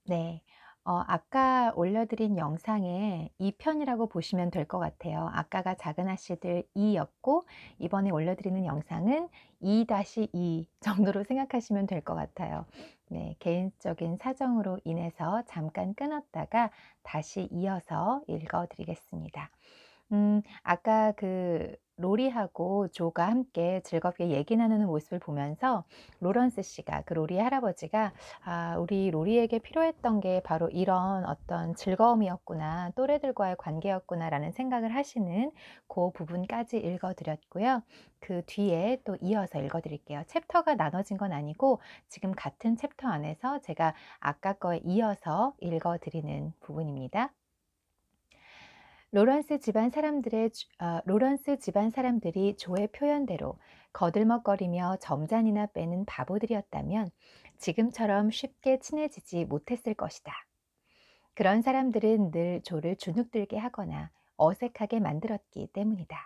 네. 아까 올려드린 영상의 2편이라고 보시면 될 것 같아요. 아까가 작은 아씨들 2였고 이번에 올려드리는 영상은 2-2 정도로 생각하시면 될 것 같아요. 네. 개인적인 사정으로 인해서 잠깐 끊었다가 다시 이어서 읽어 드리겠습니다. 아까 그 로리하고 조가 함께 즐겁게 얘기 나누는 모습을 보면서 로런스 씨가 그 로리의 할아버지가 '아 우리 로리에게 필요했던 게 바로 이런 어떤 즐거움이었구나. 또래들과의 관계였구나.'라는 생각을 하시는 그 부분까지 읽어 드렸고요. 그 뒤에 또 이어서 읽어 드릴게요. 챕터가 나눠진 건 아니고 지금 같은 챕터 안에서 제가 아까 거에 이어서 읽어 드리는 부분입니다. 로런스 집안 사람들이 조의 표현대로 거들먹거리며 점잔이나 빼는 바보들이었다면 지금처럼 쉽게 친해지지 못했을 것이다. 그런 사람들은 늘 조를 주눅들게 하거나 어색하게 만들었기 때문이다.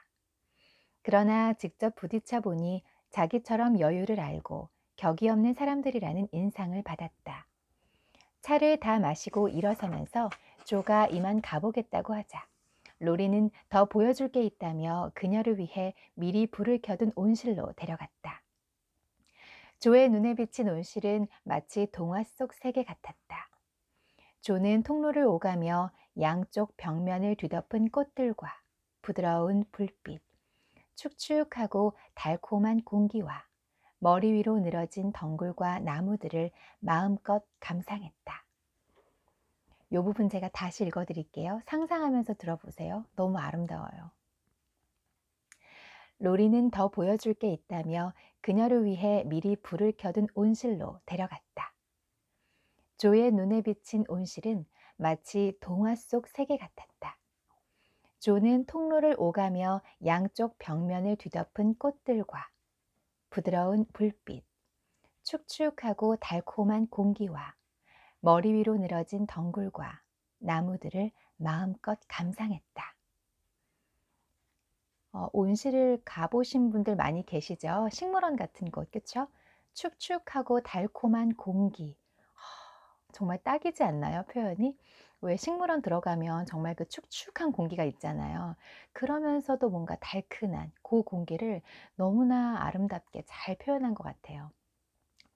그러나 직접 부딪혀 보니 자기처럼 여유를 알고 격이 없는 사람들이라는 인상을 받았다. 차를 다 마시고 일어서면서 조가 이만 가보겠다고 하자 로리는 더 보여줄 게 있다며 그녀를 위해 미리 불을 켜둔 온실로 데려갔다. 조의 눈에 비친 온실은 마치 동화 속 세계 같았다. 조는 통로를 오가며 양쪽 벽면을 뒤덮은 꽃들과 부드러운 불빛, 축축하고 달콤한 공기와 머리 위로 늘어진 덩굴과 나무들을 마음껏 감상했다. 이 부분 제가 다시 읽어 드릴게요. 상상하면서 들어보세요. 너무 아름다워요. 로리는 더 보여줄 게 있다며 그녀를 위해 미리 불을 켜둔 온실로 데려갔다. 조의 눈에 비친 온실은 마치 동화 속 세계 같았다. 조는 통로를 오가며 양쪽 벽면을 뒤덮은 꽃들과 부드러운 불빛, 축축하고 달콤한 공기와 머리 위로 늘어진 덩굴과 나무들을 마음껏 감상했다. 온실을 가보신 분들 많이 계시죠? 식물원 같은 곳, 그쵸? 축축하고 달콤한 공기. 정말 딱이지 않나요? 표현이? 왜 식물원 들어가면 정말 그 축축한 공기가 있잖아요. 그러면서도 뭔가 달큰한 그 공기를 너무나 아름답게 잘 표현한 것 같아요.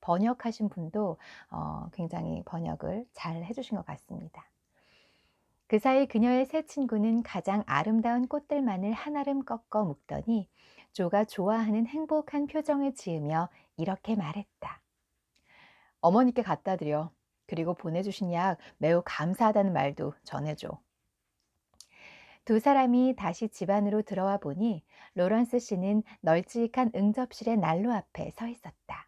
번역하신 분도 굉장히 번역을 잘 해주신 것 같습니다. 그 사이 그녀의 새 친구는 가장 아름다운 꽃들만을 한아름 꺾어 묶더니 조가 좋아하는 행복한 표정을 지으며 이렇게 말했다. 어머니께 갖다 드려. 그리고 보내주신 약 매우 감사하다는 말도 전해줘. 두 사람이 다시 집 안으로 들어와 보니 로런스 씨는 널찍한 응접실의 난로 앞에 서 있었다.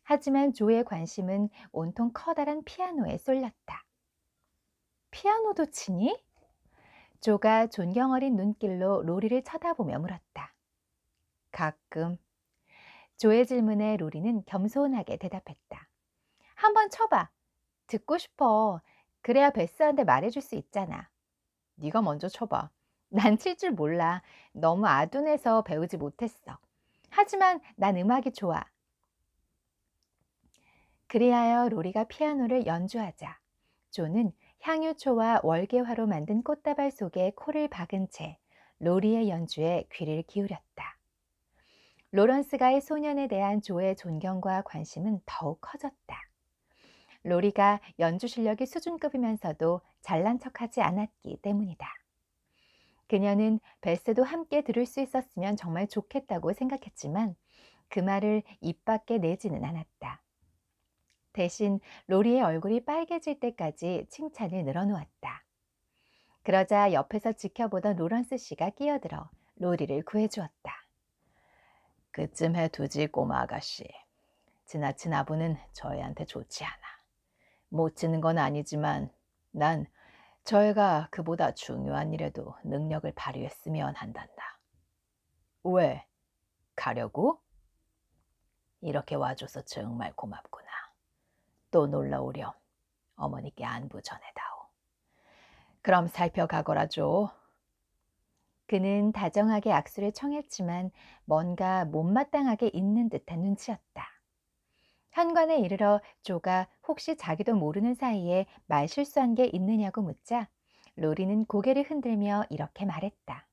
하지만 조의 관심은 온통 커다란 피아노에 쏠렸다. 피아노도 치니? 조가 존경 어린 눈길로 로리를 쳐다보며 물었다. 가끔. 조의 질문에 로리는 겸손하게 대답했다. 한번 쳐봐. 듣고 싶어. 그래야 베스한테 말해줄 수 있잖아. 네가 먼저 쳐봐. 난 칠 줄 몰라. 너무 아둔해서 배우지 못했어. 하지만 난 음악이 좋아. 그리하여 로리가 피아노를 연주하자 조는 향유초와 월계화로 만든 꽃다발 속에 코를 박은 채 로리의 연주에 귀를 기울였다. 로런스가의 소년에 대한 조의 존경과 관심은 더욱 커졌다. 로리가 연주 실력이 수준급이면서도 잘난 척하지 않았기 때문이다. 그녀는 베스도 함께 들을 수 있었으면 정말 좋겠다고 생각했지만 그 말을 입 밖에 내지는 않았다. 대신 로리의 얼굴이 빨개질 때까지 칭찬을 늘어놓았다. 그러자 옆에서 지켜보던 로런스 씨가 끼어들어 로리를 구해주었다. 그쯤 해두지 꼬마 아가씨. 지나친 아부는 저희한테 좋지 않아. 못 치는 건 아니지만 난 저희가 그보다 중요한 일에도 능력을 발휘했으면 한단다. 왜? 가려고? 이렇게 와줘서 정말 고맙구나. 또 놀러 오렴. 어머니께 안부 전해다오. 그럼 살펴가거라죠. 그는 다정하게 악수를 청했지만 뭔가 못마땅하게 있는 듯한 눈치였다. 현관에 이르러 조가 혹시 자기도 모르는 사이에 말 실수한 게 있느냐고 묻자 로리는 고개를 흔들며 이렇게 말했다.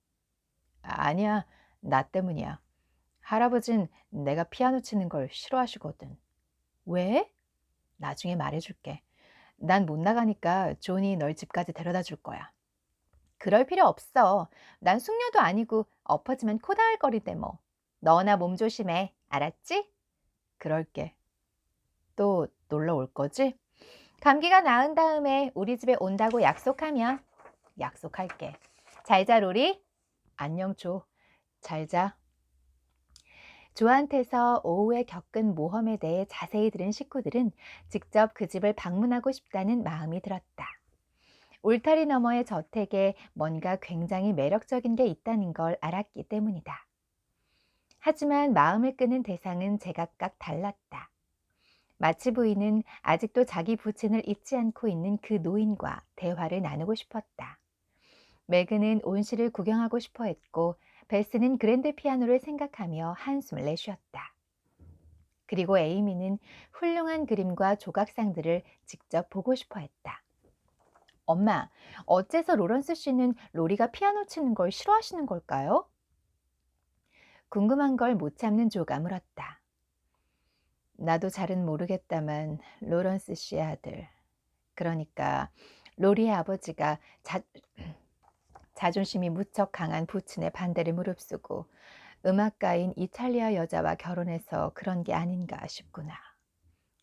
아니야, 나 때문이야. 할아버진 내가 피아노 치는 걸 싫어하시거든. 왜? 나중에 말해줄게. 난 못 나가니까 존이 널 집까지 데려다 줄 거야. 그럴 필요 없어. 난 숙녀도 아니고 엎어지면 코 닿을 거리대 뭐. 너나 몸 조심해. 알았지? 그럴게. 또 놀러 올 거지? 감기가 나은 다음에 우리 집에 온다고 약속하면 약속할게. 잘 자, 로리. 안녕, 조. 잘 자. 조한테서 오후에 겪은 모험에 대해 자세히 들은 식구들은 직접 그 집을 방문하고 싶다는 마음이 들었다. 울타리 너머의 저택에 뭔가 굉장히 매력적인 게 있다는 걸 알았기 때문이다. 하지만 마음을 끄는 대상은 제각각 달랐다. 마치 부인은 아직도 자기 부친을 잊지 않고 있는 그 노인과 대화를 나누고 싶었다. 매그는 온실을 구경하고 싶어 했고 베스는 그랜드 피아노를 생각하며 한숨을 내쉬었다. 그리고 에이미는 훌륭한 그림과 조각상들을 직접 보고 싶어 했다. 엄마, 어째서 로런스 씨는 로리가 피아노 치는 걸 싫어하시는 걸까요? 궁금한 걸 못 참는 조가 물었다. 나도 잘은 모르겠다만 로런스 씨의 아들, 그러니까 로리의 아버지가 자존심이 무척 강한 부친의 반대를 무릅쓰고 음악가인 이탈리아 여자와 결혼해서 그런 게 아닌가 싶구나.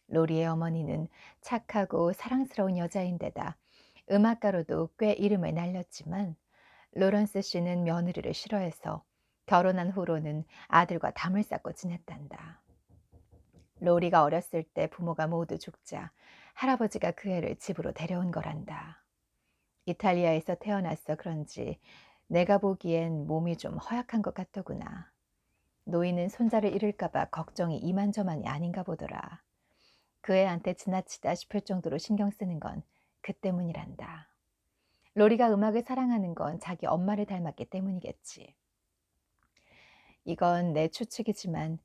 로리의 어머니는 착하고 사랑스러운 여자인데다 음악가로도 꽤 이름을 날렸지만 로런스 씨는 며느리를 싫어해서 결혼한 후로는 아들과 담을 쌓고 지냈단다. 로리가 어렸을 때 부모가 모두 죽자 할아버지가 그 애를 집으로 데려온 거란다. 이탈리아에서 태어나서 그런지 내가 보기엔 몸이 좀 허약한 것 같더구나. 노인은 손자를 잃을까봐 걱정이 이만저만이 아닌가 보더라. 그 애한테 지나치다 싶을 정도로 신경 쓰는 건 그 때문이란다. 로리가 음악을 사랑하는 건 자기 엄마를 닮았기 때문이겠지. 이건 내 추측이지만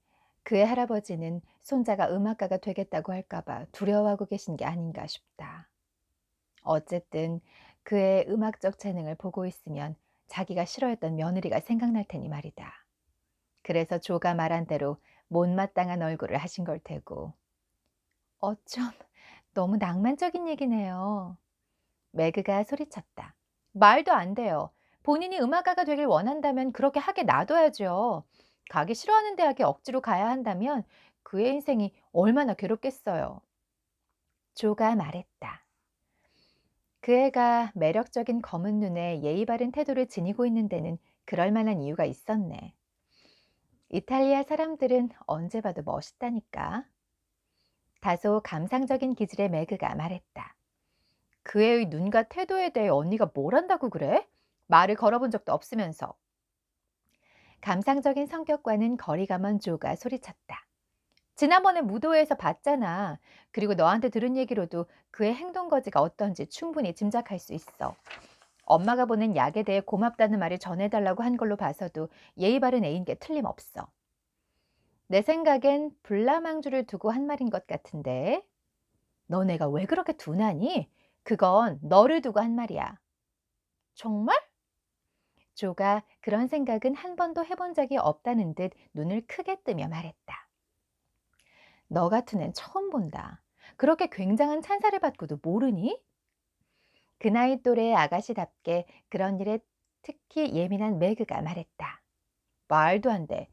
그의 할아버지는 손자가 음악가가 되겠다고 할까봐 두려워하고 계신 게 아닌가 싶다. 어쨌든 그의 음악적 재능을 보고 있으면 자기가 싫어했던 며느리가 생각날 테니 말이다. 그래서 조가 말한 대로 못마땅한 얼굴을 하신 걸 테고. 어쩜 너무 낭만적인 얘기네요. 매그가 소리쳤다. 말도 안 돼요. 본인이 음악가가 되길 원한다면 그렇게 하게 놔둬야죠. 가기 싫어하는 대학에 억지로 가야 한다면 그의 인생이 얼마나 괴롭겠어요. 조가 말했다. 그 애가 매력적인 검은 눈에 예의 바른 태도를 지니고 있는 데는 그럴 만한 이유가 있었네. 이탈리아 사람들은 언제 봐도 멋있다니까. 다소 감상적인 기질의 매그가 말했다. 그 애의 눈과 태도에 대해 언니가 뭘 안다고 그래? 말을 걸어본 적도 없으면서. 감상적인 성격과는 거리가 먼 조가 소리쳤다. 지난번에 무도회에서 봤잖아. 그리고 너한테 들은 얘기로도 그의 행동 거지가 어떤지 충분히 짐작할 수 있어. 엄마가 보낸 약에 대해 고맙다는 말을 전해달라고 한 걸로 봐서도 예의 바른 애인 게 틀림없어. 내 생각엔 불나망주를 두고 한 말인 것 같은데. 너네가 왜 그렇게 둔하니? 그건 너를 두고 한 말이야. 정말? 조가 그런 생각은 한 번도 해본 적이 없다는 듯 눈을 크게 뜨며 말했다. 너 같은 앤 처음 본다. 그렇게 굉장한 찬사를 받고도 모르니? 그 나이 또래의 아가씨답게 그런 일에 특히 예민한 매그가 말했다. 말도 안 돼.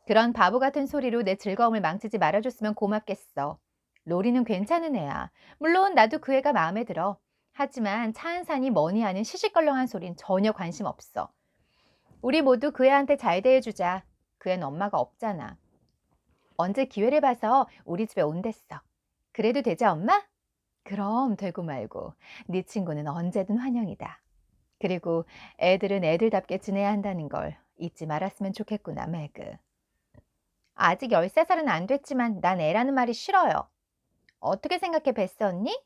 그런 바보 같은 소리로 내 즐거움을 망치지 말아줬으면 고맙겠어. 로리는 괜찮은 애야. 물론 나도 그 애가 마음에 들어. 하지만 차 한산이 뭐니 하는 시시껄렁한 소린 전혀 관심 없어. 우리 모두 그 애한테 잘 대해주자. 그 애는 엄마가 없잖아. 언제 기회를 봐서 우리 집에 온댔어. 그래도 되지, 엄마? 그럼 되고 말고. 네 친구는 언제든 환영이다. 그리고 애들은 애들답게 지내야 한다는 걸 잊지 말았으면 좋겠구나, 매그. 아직 13살은 안 됐지만 난 애라는 말이 싫어요. 어떻게 생각해, 베스 언니?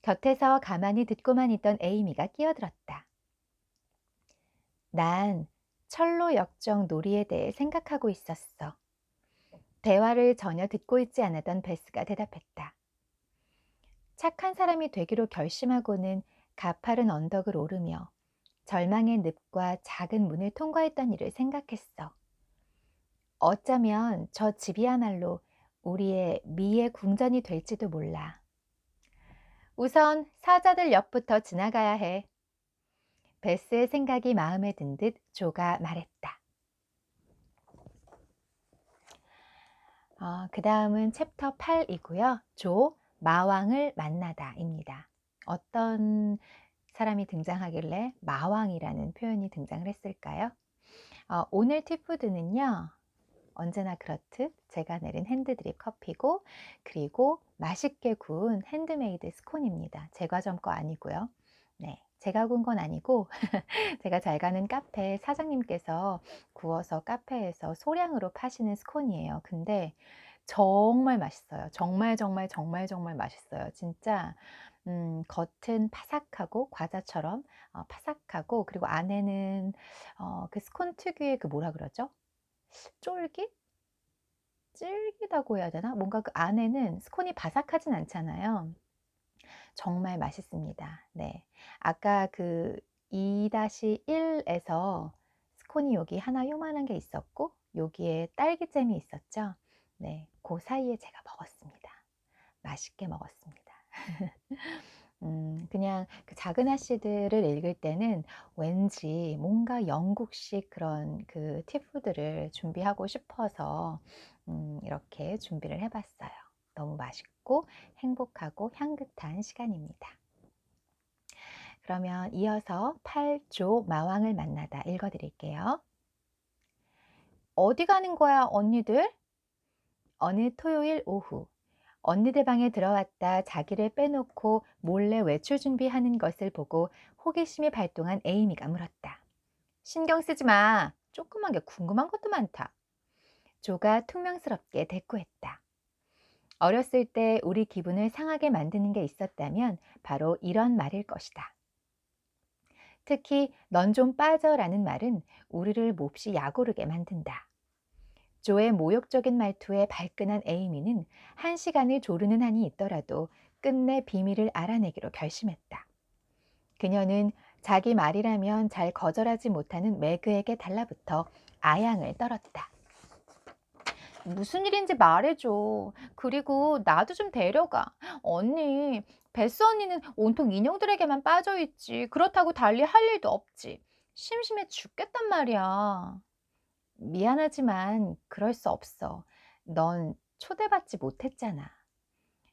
곁에서 가만히 듣고만 있던 에이미가 끼어들었다. 난 철로 역정 놀이에 대해 생각하고 있었어. 대화를 전혀 듣고 있지 않았던 베스가 대답했다. 착한 사람이 되기로 결심하고는 가파른 언덕을 오르며 절망의 늪과 작은 문을 통과했던 일을 생각했어. 어쩌면 저 집이야말로 우리의 미의 궁전이 될지도 몰라. 우선 사자들 옆부터 지나가야 해. 베스의 생각이 마음에 든 듯 조가 말했다. 그 다음은 챕터 8이고요. 조, 마왕을 만나다입니다. 어떤 사람이 등장하길래 마왕이라는 표현이 등장을 했을까요? 오늘 티푸드는요. 언제나 그렇듯 제가 내린 핸드드립 커피고 그리고 맛있게 구운 핸드메이드 스콘입니다. 제 과점 거 아니고요. 네, 제가 구운 건 아니고 제가 잘 가는 카페 사장님께서 구워서 카페에서 소량으로 파시는 스콘이에요. 근데 정말 맛있어요. 정말 정말 정말 정말 맛있어요. 진짜 겉은 파삭하고 과자처럼 파삭하고 그리고 안에는 그 스콘 특유의 그 뭐라 그러죠? 쫄깃? 질기다고 해야 되나? 뭔가 그 안에는 스콘이 바삭하진 않잖아요. 정말 맛있습니다. 네. 아까 그 2-1에서 스콘이 여기 하나 요만한 게 있었고 여기에 딸기잼이 있었죠. 네. 그 사이에 제가 먹었습니다. 맛있게 먹었습니다. 그냥 그 작은 아씨들을 읽을 때는 왠지 뭔가 영국식 그런 그 티푸드를 준비하고 싶어서 이렇게 준비를 해 봤어요. 너무 맛있고 행복하고 향긋한 시간입니다. 그러면 이어서 8조 마왕을 만나다 읽어 드릴게요. 어디 가는 거야, 언니들? 어느 토요일 오후 언니들 방에 들어왔다 자기를 빼놓고 몰래 외출 준비하는 것을 보고 호기심이 발동한 에이미가 물었다. 신경 쓰지 마. 조그만 게 궁금한 것도 많다. 조가 퉁명스럽게 대꾸했다. 어렸을 때 우리 기분을 상하게 만드는 게 있었다면 바로 이런 말일 것이다. 특히 넌 좀 빠져라는 말은 우리를 몹시 약오르게 만든다. 조의 모욕적인 말투에 발끈한 에이미는 1시간을 조르는 한이 있더라도 끝내 비밀을 알아내기로 결심했다. 그녀는 자기 말이라면 잘 거절하지 못하는 매그에게 달라붙어 아양을 떨었다. 무슨 일인지 말해줘. 그리고 나도 좀 데려가. 언니, 베스 언니는 온통 인형들에게만 빠져있지. 그렇다고 달리 할 일도 없지. 심심해 죽겠단 말이야. 미안하지만 그럴 수 없어. 넌 초대받지 못했잖아.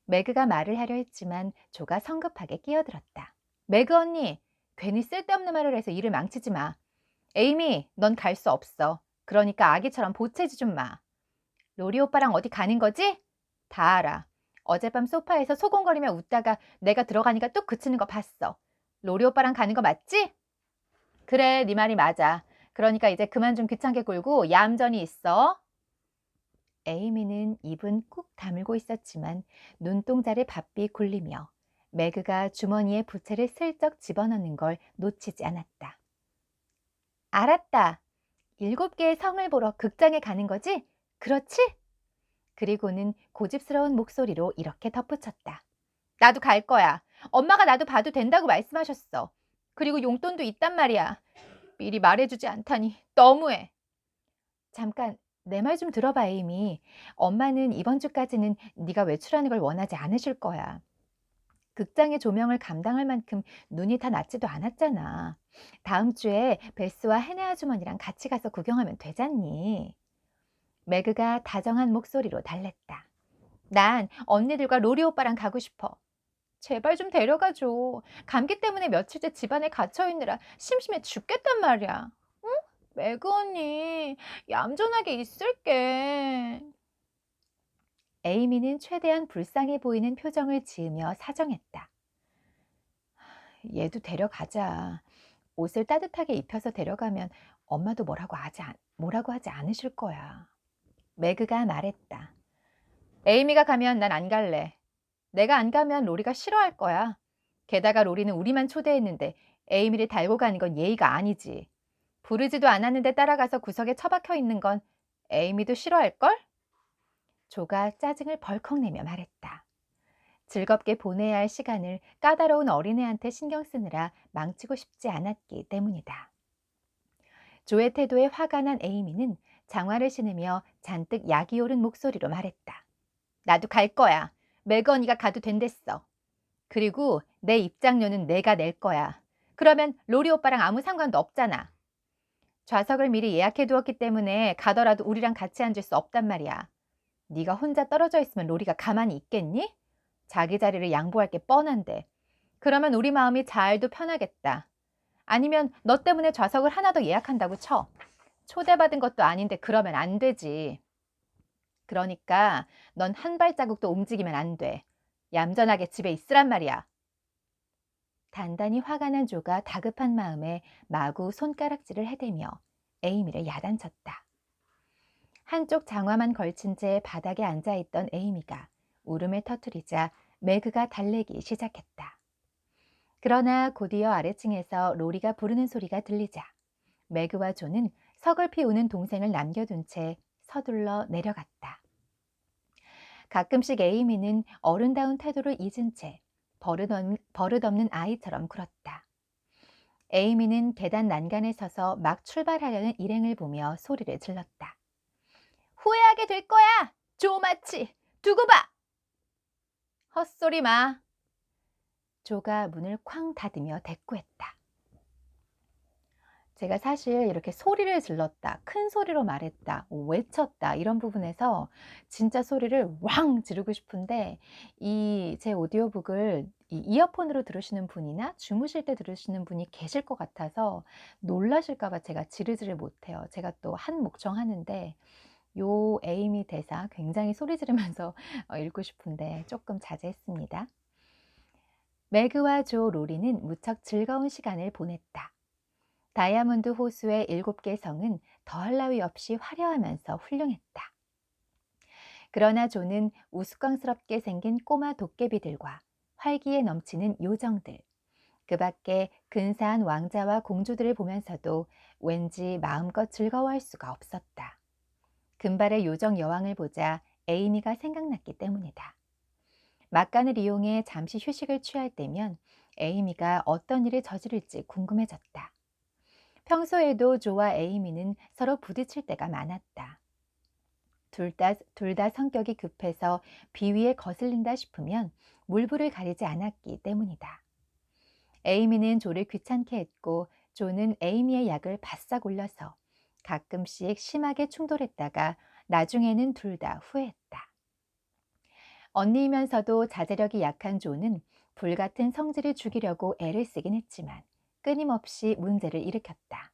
매그가 말을 하려 했지만 조가 성급하게 끼어들었다. 매그 언니, 괜히 쓸데없는 말을 해서 일을 망치지 마. 에이미, 넌 갈 수 없어. 그러니까 아기처럼 보채지 좀 마. 로리 오빠랑 어디 가는 거지? 다 알아. 어젯밤 소파에서 소곤거리며 웃다가 내가 들어가니까 뚝 그치는 거 봤어. 로리 오빠랑 가는 거 맞지? 그래, 네 말이 맞아. 그러니까 이제 그만 좀 귀찮게 굴고 얌전히 있어. 에이미는 입은 꾹 다물고 있었지만 눈동자를 바삐 굴리며 매그가 주머니에 부채를 슬쩍 집어넣는 걸 놓치지 않았다. 알았다. 7개의 성을 보러 극장에 가는 거지? 그렇지? 그리고는 고집스러운 목소리로 이렇게 덧붙였다. 나도 갈 거야. 엄마가 나도 봐도 된다고 말씀하셨어. 그리고 용돈도 있단 말이야. 미리 말해주지 않다니 너무해. 잠깐 내 말 좀 들어봐, 에이미. 엄마는 이번 주까지는 네가 외출하는 걸 원하지 않으실 거야. 극장의 조명을 감당할 만큼 눈이 다 낮지도 않았잖아. 다음 주에 베스와 헤네 아주머니랑 같이 가서 구경하면 되잖니. 매그가 다정한 목소리로 달랬다. 난 언니들과 로리 오빠랑 가고 싶어. 제발 좀 데려가줘. 감기 때문에 며칠째 집안에 갇혀있느라 심심해 죽겠단 말이야. 응? 매그 언니, 얌전하게 있을게. 에이미는 최대한 불쌍해 보이는 표정을 지으며 사정했다. 얘도 데려가자. 옷을 따뜻하게 입혀서 데려가면 엄마도 뭐라고 하지 않으실 거야. 매그가 말했다. 에이미가 가면 난 안 갈래. 내가 안 가면 로리가 싫어할 거야. 게다가 로리는 우리만 초대했는데 에이미를 달고 가는 건 예의가 아니지. 부르지도 않았는데 따라가서 구석에 처박혀 있는 건 에이미도 싫어할걸? 조가 짜증을 벌컥 내며 말했다. 즐겁게 보내야 할 시간을 까다로운 어린애한테 신경 쓰느라 망치고 싶지 않았기 때문이다. 조의 태도에 화가 난 에이미는 장화를 신으며 잔뜩 약이 오른 목소리로 말했다. 나도 갈 거야. 매건이가 가도 된댔어. 그리고 내 입장료는 내가 낼 거야. 그러면 로리 오빠랑 아무 상관도 없잖아. 좌석을 미리 예약해 두었기 때문에 가더라도 우리랑 같이 앉을 수 없단 말이야. 네가 혼자 떨어져 있으면 로리가 가만히 있겠니? 자기 자리를 양보할 게 뻔한데. 그러면 우리 마음이 잘도 편하겠다. 아니면 너 때문에 좌석을 하나 더 예약한다고 쳐. 초대받은 것도 아닌데 그러면 안 되지. 그러니까 넌 한 발자국도 움직이면 안 돼. 얌전하게 집에 있으란 말이야. 단단히 화가 난 조가 다급한 마음에 마구 손가락질을 해대며 에이미를 야단쳤다. 한쪽 장화만 걸친 채 바닥에 앉아있던 에이미가 울음을 터뜨리자 매그가 달래기 시작했다. 그러나 곧이어 아래층에서 로리가 부르는 소리가 들리자 매그와 조는 서글피 우는 동생을 남겨둔 채 서둘러 내려갔다. 가끔씩 에이미는 어른다운 태도를 잊은 채 버릇없는 아이처럼 굴었다. 에이미는 계단 난간에 서서 막 출발하려는 일행을 보며 소리를 질렀다. 후회하게 될 거야! 조마치! 두고 봐! 헛소리 마! 조가 문을 쾅 닫으며 대꾸했다. 제가 사실 이렇게 소리를 질렀다, 큰 소리로 말했다, 외쳤다 이런 부분에서 진짜 소리를 왕 지르고 싶은데 이 제 오디오북을 이 이어폰으로 들으시는 분이나 주무실 때 들으시는 분이 계실 것 같아서 놀라실까 봐 제가 지르지를 못해요. 제가 또 한 목청하는데 요 에이미 대사 굉장히 소리 지르면서 읽고 싶은데 조금 자제했습니다. 매그와 조 로리는 무척 즐거운 시간을 보냈다. 다이아몬드 호수의 7개 성은 더할 나위 없이 화려하면서 훌륭했다. 그러나 조는 우스꽝스럽게 생긴 꼬마 도깨비들과 활기에 넘치는 요정들, 그 밖에 근사한 왕자와 공주들을 보면서도 왠지 마음껏 즐거워할 수가 없었다. 금발의 요정 여왕을 보자 에이미가 생각났기 때문이다. 막간을 이용해 잠시 휴식을 취할 때면 에이미가 어떤 일을 저지를지 궁금해졌다. 평소에도 조와 에이미는 서로 부딪힐 때가 많았다. 둘 다 성격이 급해서 비위에 거슬린다 싶으면 물불을 가리지 않았기 때문이다. 에이미는 조를 귀찮게 했고 조는 에이미의 약을 바싹 올려서 가끔씩 심하게 충돌했다가 나중에는 둘 다 후회했다. 언니이면서도 자제력이 약한 조는 불같은 성질을 죽이려고 애를 쓰긴 했지만 끊임없이 문제를 일으켰다.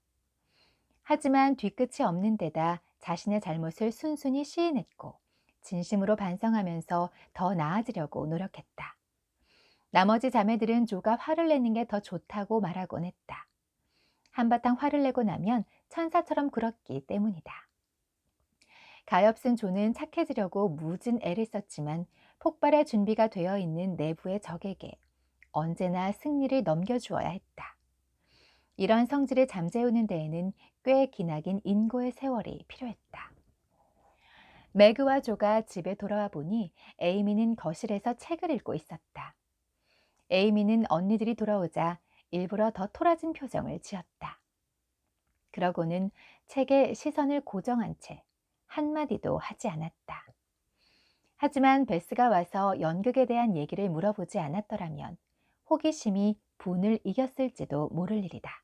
하지만 뒤끝이 없는 데다 자신의 잘못을 순순히 시인했고 진심으로 반성하면서 더 나아지려고 노력했다. 나머지 자매들은 조가 화를 내는 게 더 좋다고 말하곤 했다. 한바탕 화를 내고 나면 천사처럼 굴었기 때문이다. 가엾은 조는 착해지려고 무진 애를 썼지만 폭발의 준비가 되어 있는 내부의 적에게 언제나 승리를 넘겨주어야 했다. 이런 성질을 잠재우는 데에는 꽤 기나긴 인고의 세월이 필요했다. 매그와 조가 집에 돌아와 보니 에이미는 거실에서 책을 읽고 있었다. 에이미는 언니들이 돌아오자 일부러 더 토라진 표정을 지었다. 그러고는 책에 시선을 고정한 채 한마디도 하지 않았다. 하지만 베스가 와서 연극에 대한 얘기를 물어보지 않았더라면 호기심이 분을 이겼을지도 모를 일이다.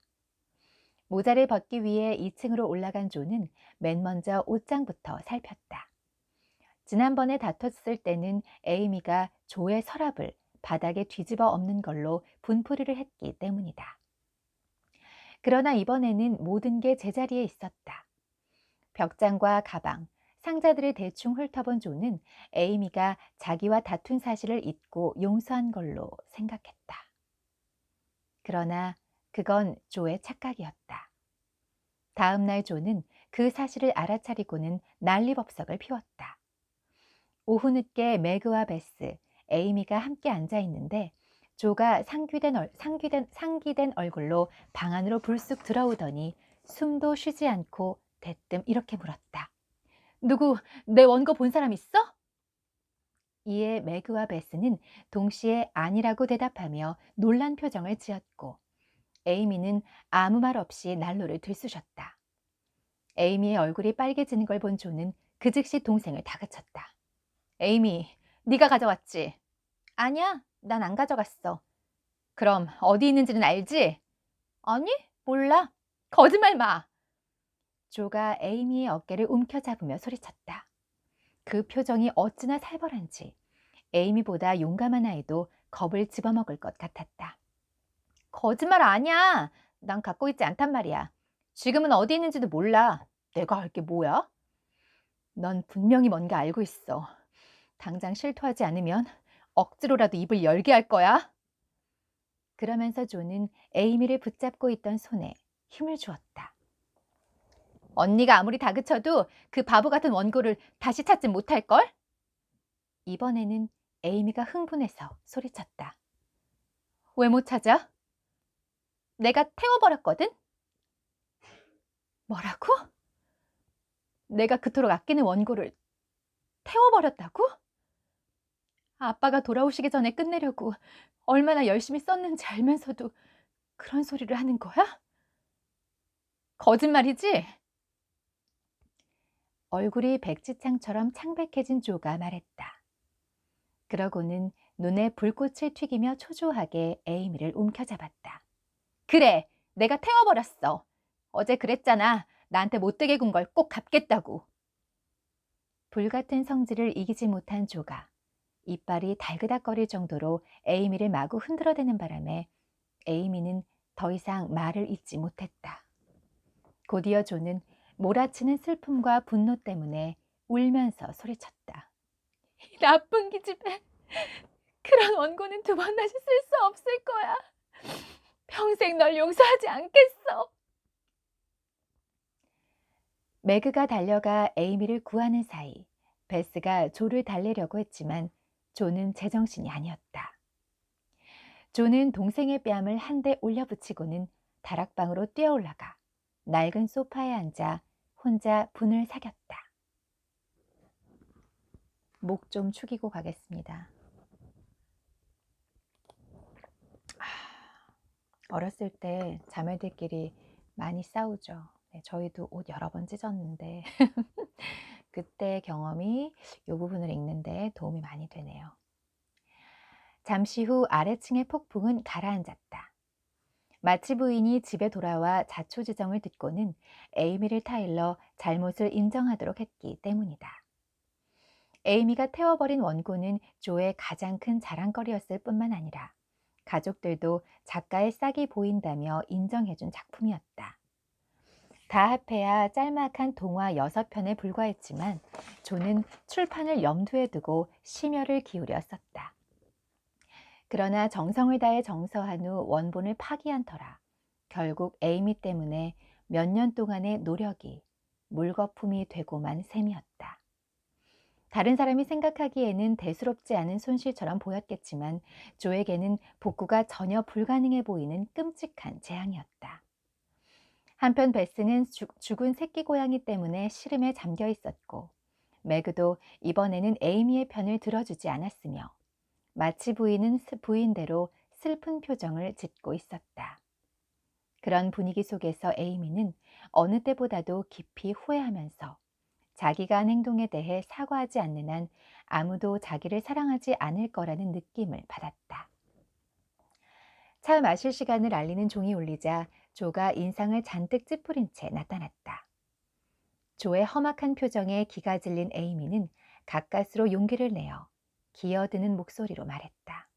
모자를 벗기 위해 2층으로 올라간 조는 맨 먼저 옷장부터 살폈다. 지난번에 다퉜을 때는 에이미가 조의 서랍을 바닥에 뒤집어 엎는 걸로 분풀이를 했기 때문이다. 그러나 이번에는 모든 게 제자리에 있었다. 벽장과 가방, 상자들을 대충 훑어본 조는 에이미가 자기와 다툰 사실을 잊고 용서한 걸로 생각했다. 그러나 그건 조의 착각이었다. 다음 날 조는 그 사실을 알아차리고는 난리법석을 피웠다. 오후 늦게 매그와 베스, 에이미가 함께 앉아 있는데 조가 상기된 얼굴로 방 안으로 불쑥 들어오더니 숨도 쉬지 않고 대뜸 이렇게 물었다. 누구 내 원고 본 사람 있어? 이에 매그와 베스는 동시에 아니라고 대답하며 놀란 표정을 지었고 에이미는 아무 말 없이 난로를 들쑤셨다. 에이미의 얼굴이 빨개지는 걸 본 조는 그 즉시 동생을 다그쳤다. 에이미, 네가 가져왔지? 아니야, 난 안 가져갔어. 그럼 어디 있는지는 알지? 아니, 몰라. 거짓말 마. 조가 에이미의 어깨를 움켜잡으며 소리쳤다. 그 표정이 어찌나 살벌한지 에이미보다 용감한 아이도 겁을 집어먹을 것 같았다. 거짓말 아니야. 난 갖고 있지 않단 말이야. 지금은 어디 있는지도 몰라. 내가 알 게 뭐야? 넌 분명히 뭔가 알고 있어. 당장 실토하지 않으면 억지로라도 입을 열게 할 거야. 그러면서 조는 에이미를 붙잡고 있던 손에 힘을 주었다. 언니가 아무리 다그쳐도 그 바보 같은 원고를 다시 찾지 못할걸? 이번에는 에이미가 흥분해서 소리쳤다. 왜 못 찾아? 내가 태워버렸거든? 뭐라고? 내가 그토록 아끼는 원고를 태워버렸다고? 아빠가 돌아오시기 전에 끝내려고 얼마나 열심히 썼는지 알면서도 그런 소리를 하는 거야? 거짓말이지? 얼굴이 백지창처럼 창백해진 조가 말했다. 그러고는 눈에 불꽃을 튀기며 초조하게 에이미를 움켜잡았다. 그래, 내가 태워버렸어. 어제 그랬잖아. 나한테 못되게 군 걸 꼭 갚겠다고. 불같은 성질을 이기지 못한 조가 이빨이 달그닥거릴 정도로 에이미를 마구 흔들어대는 바람에 에이미는 더 이상 말을 잇지 못했다. 곧이어 조는 몰아치는 슬픔과 분노 때문에 울면서 소리쳤다. 이 나쁜 기집애. 그런 원고는 두 번 다시 쓸 수 없을 거야. 평생 널 용서하지 않겠어. 매그가 달려가 에이미를 구하는 사이 베스가 조를 달래려고 했지만 조는 제정신이 아니었다. 조는 동생의 뺨을 한 대 올려붙이고는 다락방으로 뛰어올라가 낡은 소파에 앉아 혼자 분을 사겼다. 목 좀 축이고 가겠습니다. 어렸을 때 자매들끼리 많이 싸우죠. 네, 저희도 옷 여러 번 찢었는데 그때 경험이 이 부분을 읽는데 도움이 많이 되네요. 잠시 후 아래층의 폭풍은 가라앉았다. 마치 부인이 집에 돌아와 자초지정을 듣고는 에이미를 타일러 잘못을 인정하도록 했기 때문이다. 에이미가 태워버린 원고는 조의 가장 큰 자랑거리였을 뿐만 아니라 가족들도 작가의 싹이 보인다며 인정해준 작품이었다. 다 합해야 짤막한 동화 6편에 불과했지만 조는 출판을 염두에 두고 심혈을 기울여 썼다. 그러나 정성을 다해 정서한 후 원본을 파기한 터라 결국 에이미 때문에 몇 년 동안의 노력이 물거품이 되고만 셈이었다. 다른 사람이 생각하기에는 대수롭지 않은 손실처럼 보였겠지만 조에게는 복구가 전혀 불가능해 보이는 끔찍한 재앙이었다. 한편 베스는 죽은 새끼 고양이 때문에 시름에 잠겨 있었고 매그도 이번에는 에이미의 편을 들어주지 않았으며 마치 부인은 부인대로 슬픈 표정을 짓고 있었다. 그런 분위기 속에서 에이미는 어느 때보다도 깊이 후회하면서 자기가 한 행동에 대해 사과하지 않는 한 아무도 자기를 사랑하지 않을 거라는 느낌을 받았다. 차 마실 시간을 알리는 종이 울리자 조가 인상을 잔뜩 찌푸린 채 나타났다. 조의 험악한 표정에 기가 질린 에이미는 가까스로 용기를 내어 기어드는 목소리로 말했다.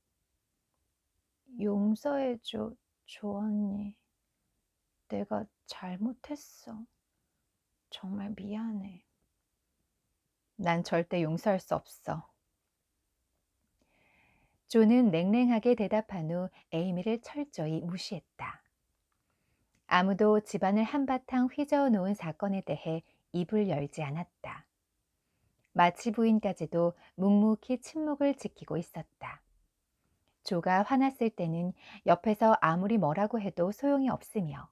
용서해줘, 조 언니. 내가 잘못했어. 정말 미안해. 난 절대 용서할 수 없어. 조는 냉랭하게 대답한 후 에이미를 철저히 무시했다. 아무도 집안을 한바탕 휘저어 놓은 사건에 대해 입을 열지 않았다. 마치 부인까지도 묵묵히 침묵을 지키고 있었다. 조가 화났을 때는 옆에서 아무리 뭐라고 해도 소용이 없으며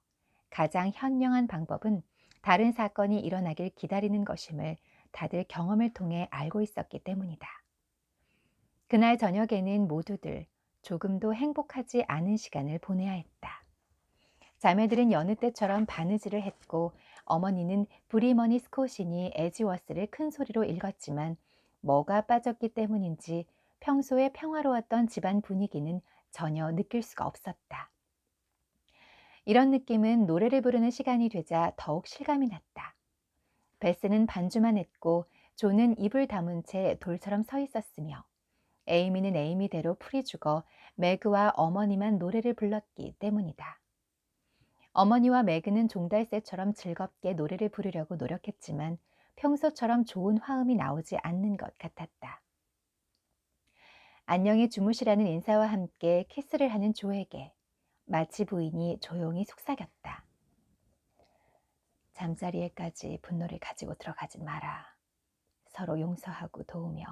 가장 현명한 방법은 다른 사건이 일어나길 기다리는 것임을 다들 경험을 통해 알고 있었기 때문이다. 그날 저녁에는 모두들 조금도 행복하지 않은 시간을 보내야 했다. 자매들은 여느 때처럼 바느질을 했고 어머니는 브리머니 스코시니 에지워스를 큰 소리로 읽었지만 뭐가 빠졌기 때문인지 평소에 평화로웠던 집안 분위기는 전혀 느낄 수가 없었다. 이런 느낌은 노래를 부르는 시간이 되자 더욱 실감이 났다. 베스는 반주만 했고 조는 입을 다문 채 돌처럼 서 있었으며 에이미는 에이미대로 풀이 죽어 매그와 어머니만 노래를 불렀기 때문이다. 어머니와 매그는 종달새처럼 즐겁게 노래를 부르려고 노력했지만 평소처럼 좋은 화음이 나오지 않는 것 같았다. 안녕히 주무시라는 인사와 함께 키스를 하는 조에게 마치 부인이 조용히 속삭였다. 잠자리에까지 분노를 가지고 들어가지 마라. 서로 용서하고 도우며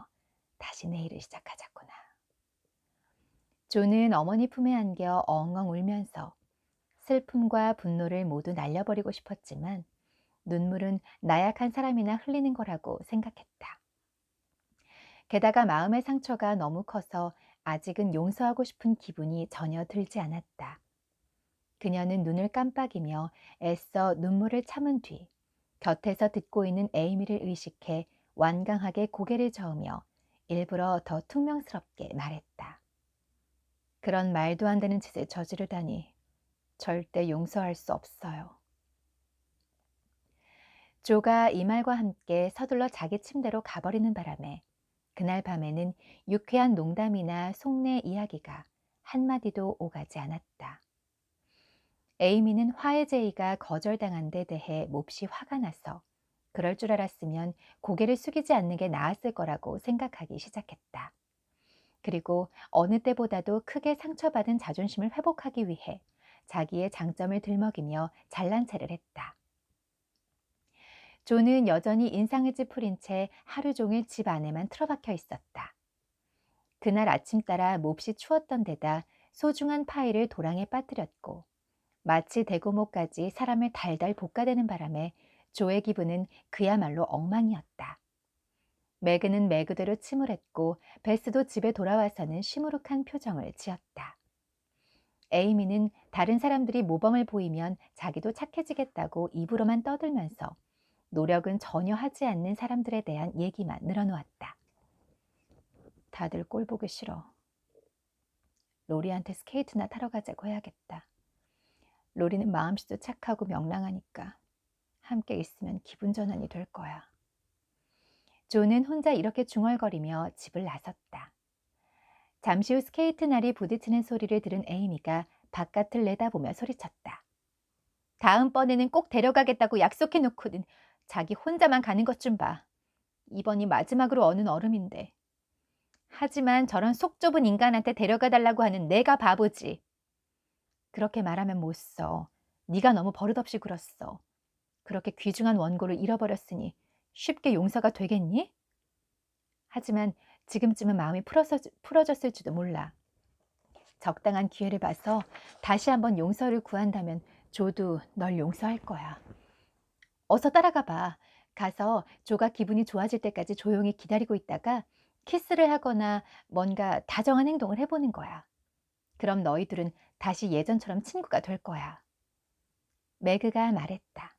다시 내일을 시작하자꾸나. 조는 어머니 품에 안겨 엉엉 울면서 슬픔과 분노를 모두 날려버리고 싶었지만 눈물은 나약한 사람이나 흘리는 거라고 생각했다. 게다가 마음의 상처가 너무 커서 아직은 용서하고 싶은 기분이 전혀 들지 않았다. 그녀는 눈을 깜빡이며 애써 눈물을 참은 뒤 곁에서 듣고 있는 에이미를 의식해 완강하게 고개를 저으며 일부러 더 퉁명스럽게 말했다. 그런 말도 안 되는 짓을 저지르다니 절대 용서할 수 없어요. 조가 이 말과 함께 서둘러 자기 침대로 가버리는 바람에 그날 밤에는 유쾌한 농담이나 속내 이야기가 한마디도 오가지 않았다. 에이미는 화해 제의가 거절당한 데 대해 몹시 화가 나서 그럴 줄 알았으면 고개를 숙이지 않는 게 나았을 거라고 생각하기 시작했다. 그리고 어느 때보다도 크게 상처받은 자존심을 회복하기 위해 자기의 장점을 들먹이며 잘난 체를 했다. 조는 여전히 인상을 찌푸린 채 하루 종일 집 안에만 틀어박혀 있었다. 그날 아침 따라 몹시 추웠던 데다 소중한 파일을 도랑에 빠뜨렸고 마치 대고목까지 사람을 달달 볶아대는 바람에 조의 기분은 그야말로 엉망이었다. 매그는 매그대로 침울했고 베스도 집에 돌아와서는 시무룩한 표정을 지었다. 에이미는 다른 사람들이 모범을 보이면 자기도 착해지겠다고 입으로만 떠들면서 노력은 전혀 하지 않는 사람들에 대한 얘기만 늘어놓았다. 다들 꼴 보기 싫어. 로리한테 스케이트나 타러 가자고 해야겠다. 로리는 마음씨도 착하고 명랑하니까 함께 있으면 기분 전환이 될 거야. 조는 혼자 이렇게 중얼거리며 집을 나섰다. 잠시 후 스케이트 날이 부딪히는 소리를 들은 에이미가 바깥을 내다보며 소리쳤다. 다음번에는 꼭 데려가겠다고 약속해놓고는 자기 혼자만 가는 것 좀 봐. 이번이 마지막으로 어는 얼음인데. 하지만 저런 속 좁은 인간한테 데려가 달라고 하는 내가 바보지. 그렇게 말하면 못 써. 네가 너무 버릇없이 굴었어. 그렇게 귀중한 원고를 잃어버렸으니 쉽게 용서가 되겠니? 하지만 지금쯤은 마음이 풀어졌을지도 몰라. 적당한 기회를 봐서 다시 한번 용서를 구한다면 조도 널 용서할 거야. 어서 따라가 봐. 가서 조가 기분이 좋아질 때까지 조용히 기다리고 있다가 키스를 하거나 뭔가 다정한 행동을 해보는 거야. 그럼 너희들은 다시 예전처럼 친구가 될 거야. 매그가 말했다.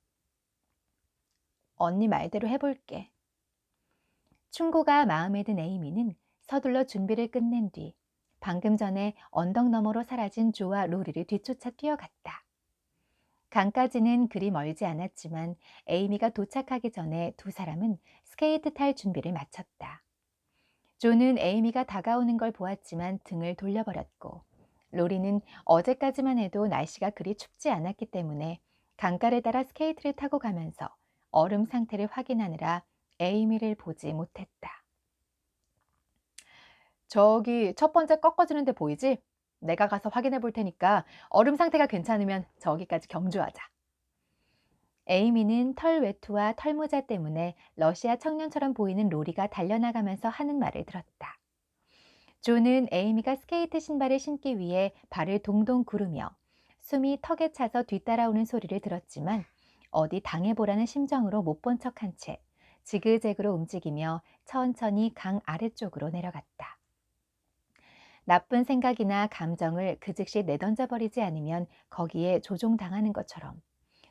언니 말대로 해볼게. 충고가 마음에 든 에이미는 서둘러 준비를 끝낸 뒤 방금 전에 언덕 너머로 사라진 조와 로리를 뒤쫓아 뛰어갔다. 강까지는 그리 멀지 않았지만 에이미가 도착하기 전에 두 사람은 스케이트 탈 준비를 마쳤다. 조는 에이미가 다가오는 걸 보았지만 등을 돌려버렸고 로리는 어제까지만 해도 날씨가 그리 춥지 않았기 때문에 강가를 따라 스케이트를 타고 가면서 얼음 상태를 확인하느라 에이미를 보지 못했다. 저기 첫 번째 꺾어지는 데 보이지? 내가 가서 확인해 볼 테니까 얼음 상태가 괜찮으면 저기까지 경주하자. 에이미는 털 외투와 털모자 때문에 러시아 청년처럼 보이는 로리가 달려나가면서 하는 말을 들었다. 조는 에이미가 스케이트 신발을 신기 위해 발을 동동 구르며 숨이 턱에 차서 뒤따라오는 소리를 들었지만 어디 당해보라는 심정으로 못 본 척한 채 지그재그로 움직이며 천천히 강 아래쪽으로 내려갔다. 나쁜 생각이나 감정을 그 즉시 내던져 버리지 않으면 거기에 조종당하는 것처럼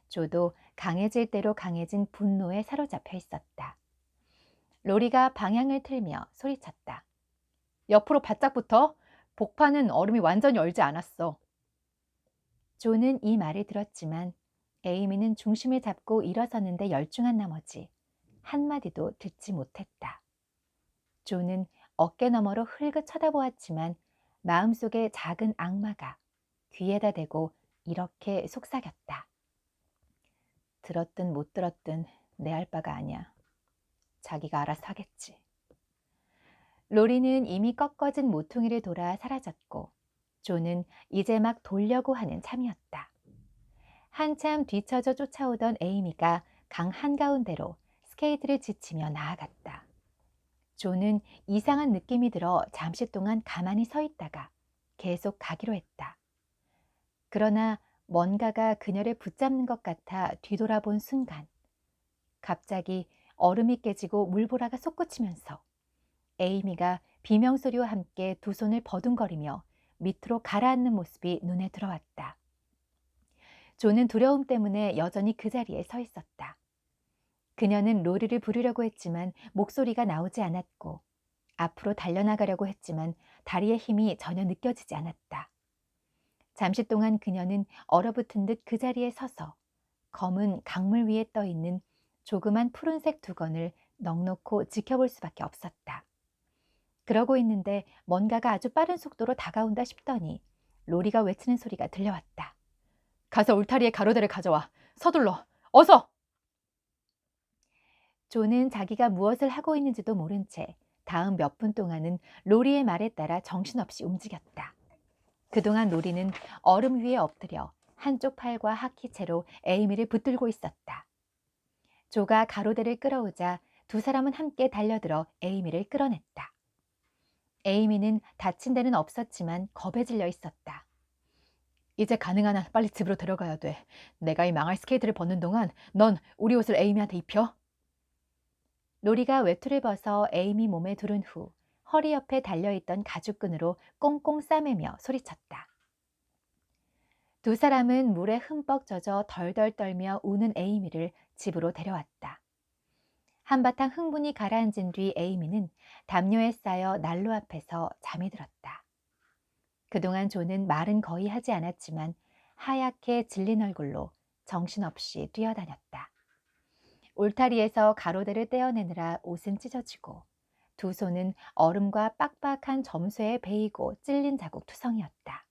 조도 강해질 대로 강해진 분노에 사로잡혀 있었다. 로리가 방향을 틀며 소리쳤다. 옆으로 바짝 붙어. 복판은 얼음이 완전히 얼지 않았어. 조는 이 말을 들었지만 에이미는 중심을 잡고 일어서는데 열중한 나머지 한마디도 듣지 못했다. 조는 어깨 너머로 흘긋 쳐다보았지만 마음속에 작은 악마가 귀에다 대고 이렇게 속삭였다. 들었든 못 들었든 내 할 바가 아니야. 자기가 알아서 하겠지. 로리는 이미 꺾어진 모퉁이를 돌아 사라졌고 조는 이제 막 돌려고 하는 참이었다. 한참 뒤처져 쫓아오던 에이미가 강 한가운데로 스케이트를 지치며 나아갔다. 조는 이상한 느낌이 들어 잠시 동안 가만히 서 있다가 계속 가기로 했다. 그러나 뭔가가 그녀를 붙잡는 것 같아 뒤돌아본 순간 갑자기 얼음이 깨지고 물보라가 솟구치면서 에이미가 비명소리와 함께 두 손을 버둥거리며 밑으로 가라앉는 모습이 눈에 들어왔다. 조는 두려움 때문에 여전히 그 자리에 서 있었다. 그녀는 로리를 부르려고 했지만 목소리가 나오지 않았고 앞으로 달려나가려고 했지만 다리의 힘이 전혀 느껴지지 않았다. 잠시 동안 그녀는 얼어붙은 듯 그 자리에 서서 검은 강물 위에 떠 있는 조그만 푸른색 두건을 넋놓고 지켜볼 수밖에 없었다. 그러고 있는데 뭔가가 아주 빠른 속도로 다가온다 싶더니 로리가 외치는 소리가 들려왔다. 가서 울타리의 가로대를 가져와. 서둘러. 어서! 조는 자기가 무엇을 하고 있는지도 모른 채 다음 몇 분 동안은 로리의 말에 따라 정신없이 움직였다. 그동안 로리는 얼음 위에 엎드려 한쪽 팔과 하키채로 에이미를 붙들고 있었다. 조가 가로대를 끌어오자 두 사람은 함께 달려들어 에이미를 끌어냈다. 에이미는 다친 데는 없었지만 겁에 질려 있었다. 이제 가능한 한 빨리 집으로 데려가야 돼. 내가 이 망할 스케이트를 벗는 동안 넌 우리 옷을 에이미한테 입혀. 로리가 외투를 벗어 에이미 몸에 두른 후 허리 옆에 달려있던 가죽끈으로 꽁꽁 싸매며 소리쳤다. 두 사람은 물에 흠뻑 젖어 덜덜 떨며 우는 에이미를 집으로 데려왔다. 한바탕 흥분이 가라앉은 뒤 에이미는 담요에 쌓여 난로 앞에서 잠이 들었다. 그동안 조는 말은 거의 하지 않았지만 하얗게 질린 얼굴로 정신없이 뛰어다녔다. 울타리에서 가로대를 떼어내느라 옷은 찢어지고 두 손은 얼음과 빡빡한 점쇠에 베이고 찔린 자국 투성이었다.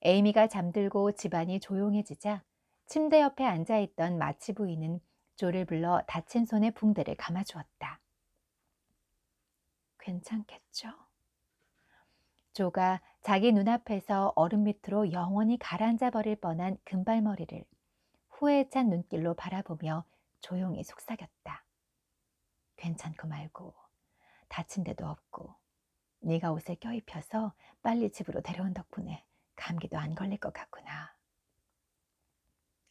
에이미가 잠들고 집안이 조용해지자 침대 옆에 앉아있던 마치 부인은 조를 불러 다친 손에 붕대를 감아주었다. 괜찮겠죠? 조가 자기 눈앞에서 얼음 밑으로 영원히 가라앉아 버릴 뻔한 금발머리를 후회에 찬 눈길로 바라보며 조용히 속삭였다. 괜찮고 말고 다친 데도 없고 네가 옷에 껴입혀서 빨리 집으로 데려온 덕분에 감기도 안 걸릴 것 같구나.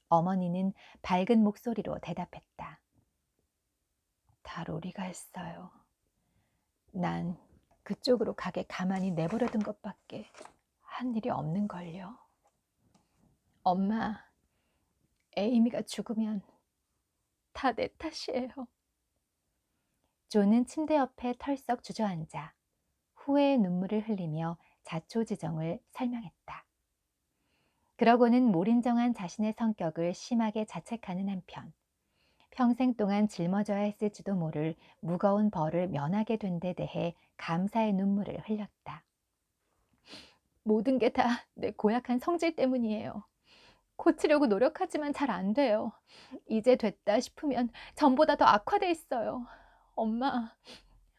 어머니는 밝은 목소리로 대답했다. 다 로리가 했어요. 난 그쪽으로 가게 가만히 내버려둔 것밖에 한 일이 없는걸요. 엄마, 에이미가 죽으면 다 내 탓이에요. 조는 침대 옆에 털썩 주저앉아 후회의 눈물을 흘리며 자초지정을 설명했다. 그러고는 몰인정한 자신의 성격을 심하게 자책하는 한편 평생 동안 짊어져야 했을지도 모를 무거운 벌을 면하게 된 데 대해 감사의 눈물을 흘렸다. 모든 게 다 내 고약한 성질 때문이에요. 고치려고 노력하지만 잘 안 돼요. 이제 됐다 싶으면 전보다 더 악화돼 있어요. 엄마,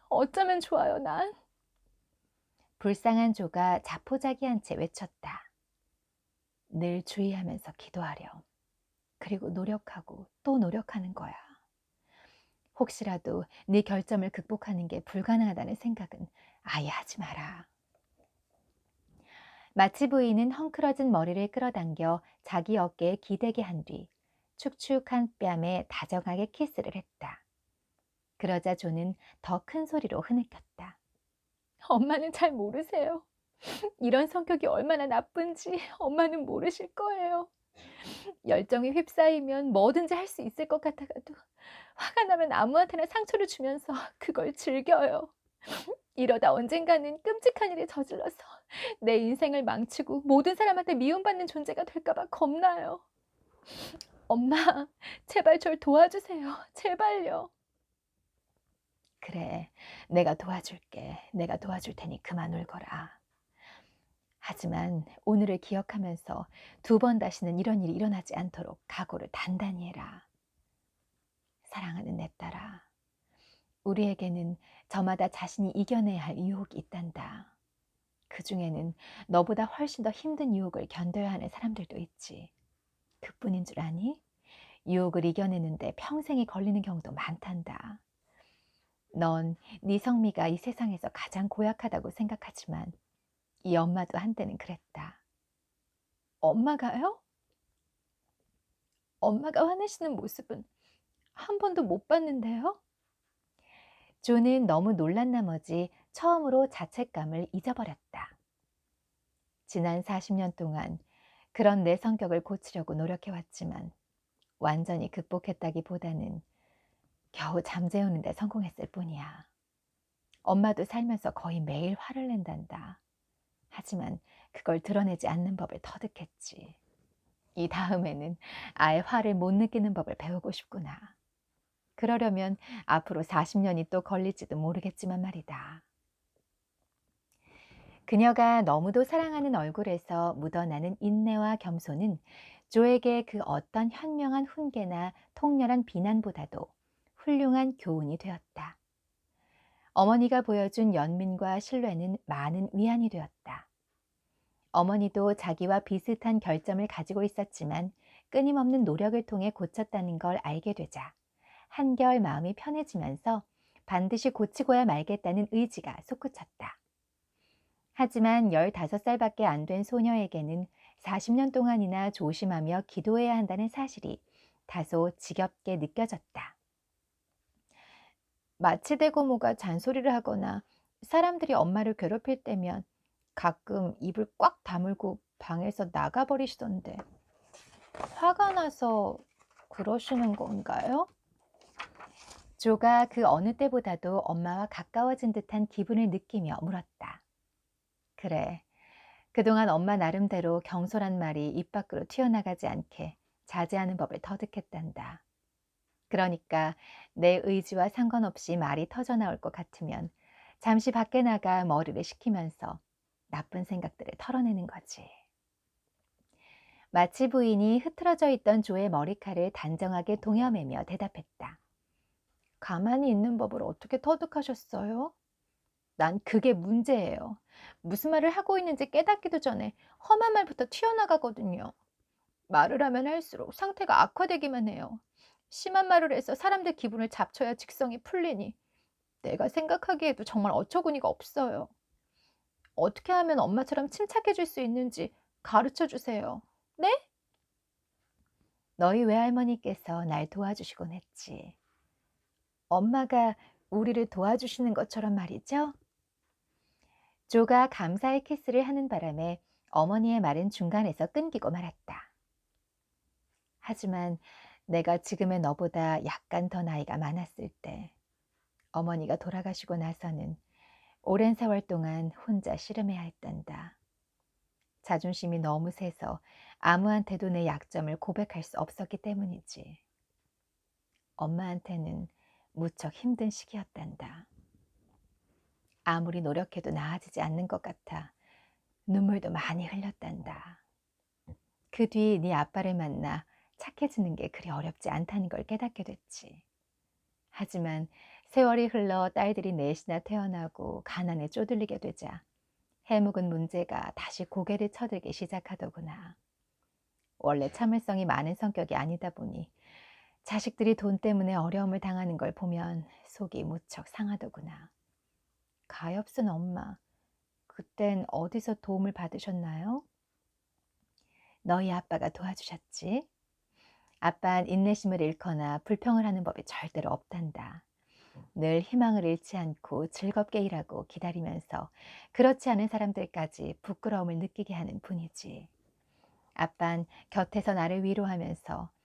어쩌면 좋아요, 난. 불쌍한 조가 자포자기한 채 외쳤다. 늘 주의하면서 기도하렴. 그리고 노력하고 또 노력하는 거야. 혹시라도 네 결점을 극복하는 게 불가능하다는 생각은 아예 하지 마라. 마치 부인은 헝클어진 머리를 끌어당겨 자기 어깨에 기대게 한 뒤 축축한 뺨에 다정하게 키스를 했다. 그러자 조는 더 큰 소리로 흐느꼈다. 엄마는 잘 모르세요. 이런 성격이 얼마나 나쁜지 엄마는 모르실 거예요. 열정에 휩싸이면 뭐든지 할 수 있을 것 같아가도 화가 나면 아무한테나 상처를 주면서 그걸 즐겨요. 이러다 언젠가는 끔찍한 일을 저질러서 내 인생을 망치고 모든 사람한테 미움받는 존재가 될까 봐 겁나요. 엄마, 제발 절 도와주세요. 제발요. 그래, 내가 도와줄게. 내가 도와줄 테니 그만 울거라. 하지만 오늘을 기억하면서 두 번 다시는 이런 일이 일어나지 않도록 각오를 단단히 해라. 사랑하는 내 딸아, 우리에게는 저마다 자신이 이겨내야 할 유혹이 있단다. 그 중에는 너보다 훨씬 더 힘든 유혹을 견뎌야 하는 사람들도 있지. 그뿐인 줄 아니? 유혹을 이겨내는데 평생이 걸리는 경우도 많단다. 넌 네 성미가 이 세상에서 가장 고약하다고 생각하지만 이 엄마도 한때는 그랬다. 엄마가요? 엄마가 화내시는 모습은 한 번도 못 봤는데요? 조는 너무 놀란 나머지 처음으로 자책감을 잊어버렸다. 지난 40년 동안 그런 내 성격을 고치려고 노력해왔지만 완전히 극복했다기보다는 겨우 잠재우는 데 성공했을 뿐이야. 엄마도 살면서 거의 매일 화를 낸단다. 하지만 그걸 드러내지 않는 법을 터득했지. 이 다음에는 아예 화를 못 느끼는 법을 배우고 싶구나. 그러려면 앞으로 40년이 또 걸릴지도 모르겠지만 말이다. 그녀가 너무도 사랑하는 얼굴에서 묻어나는 인내와 겸손은 조에게 그 어떤 현명한 훈계나 통렬한 비난보다도 훌륭한 교훈이 되었다. 어머니가 보여준 연민과 신뢰는 많은 위안이 되었다. 어머니도 자기와 비슷한 결점을 가지고 있었지만 끊임없는 노력을 통해 고쳤다는 걸 알게 되자 한결 마음이 편해지면서 반드시 고치고야 말겠다는 의지가 솟구쳤다. 하지만 15살밖에 안 된 소녀에게는 40년 동안이나 조심하며 기도해야 한다는 사실이 다소 지겹게 느껴졌다. 마치대고모가 잔소리를 하거나 사람들이 엄마를 괴롭힐 때면 가끔 입을 꽉 다물고 방에서 나가버리시던데 화가 나서 그러시는 건가요? 조가 그 어느 때보다도 엄마와 가까워진 듯한 기분을 느끼며 물었다. 그래, 그동안 엄마 나름대로 경솔한 말이 입 밖으로 튀어나가지 않게 자제하는 법을 터득했단다. 그러니까 내 의지와 상관없이 말이 터져나올 것 같으면 잠시 밖에 나가 머리를 식히면서 나쁜 생각들을 털어내는 거지. 마치 부인이 흐트러져 있던 조의 머리칼을 단정하게 동여매며 대답했다. 가만히 있는 법을 어떻게 터득하셨어요? 난 그게 문제예요. 무슨 말을 하고 있는지 깨닫기도 전에 험한 말부터 튀어나가거든요. 말을 하면 할수록 상태가 악화되기만 해요. 심한 말을 해서 사람들 기분을 잡쳐야 직성이 풀리니 내가 생각하기에도 정말 어처구니가 없어요. 어떻게 하면 엄마처럼 침착해질 수 있는지 가르쳐 주세요. 네? 너희 외할머니께서 날 도와주시곤 했지. 엄마가 우리를 도와주시는 것처럼 말이죠? 조가 감사의 키스를 하는 바람에 어머니의 말은 중간에서 끊기고 말았다. 하지만 내가 지금의 너보다 약간 더 나이가 많았을 때 어머니가 돌아가시고 나서는 오랜 세월 동안 혼자 씨름해야 했단다. 자존심이 너무 세서 아무한테도 내 약점을 고백할 수 없었기 때문이지. 엄마한테는 무척 힘든 시기였단다. 아무리 노력해도 나아지지 않는 것 같아 눈물도 많이 흘렸단다. 그 뒤 네 아빠를 만나 착해지는 게 그리 어렵지 않다는 걸 깨닫게 됐지. 하지만 세월이 흘러 딸들이 넷이나 태어나고 가난에 쪼들리게 되자 해묵은 문제가 다시 고개를 쳐들기 시작하더구나. 원래 참을성이 많은 성격이 아니다 보니 자식들이 돈 때문에 어려움을 당하는 걸 보면 속이 무척 상하더구나. 가엾은 엄마, 그땐 어디서 도움을 받으셨나요? 너희 아빠가 도와주셨지. 아빠는 인내심을 잃거나 불평을 하는 법이 절대로 없단다. 늘 희망을 잃지 않고 즐겁게 일하고 기다리면서 그렇지 않은 사람들까지 부끄러움을 느끼게 하는 분이지. 아빤 곁에서 나를 위로하면서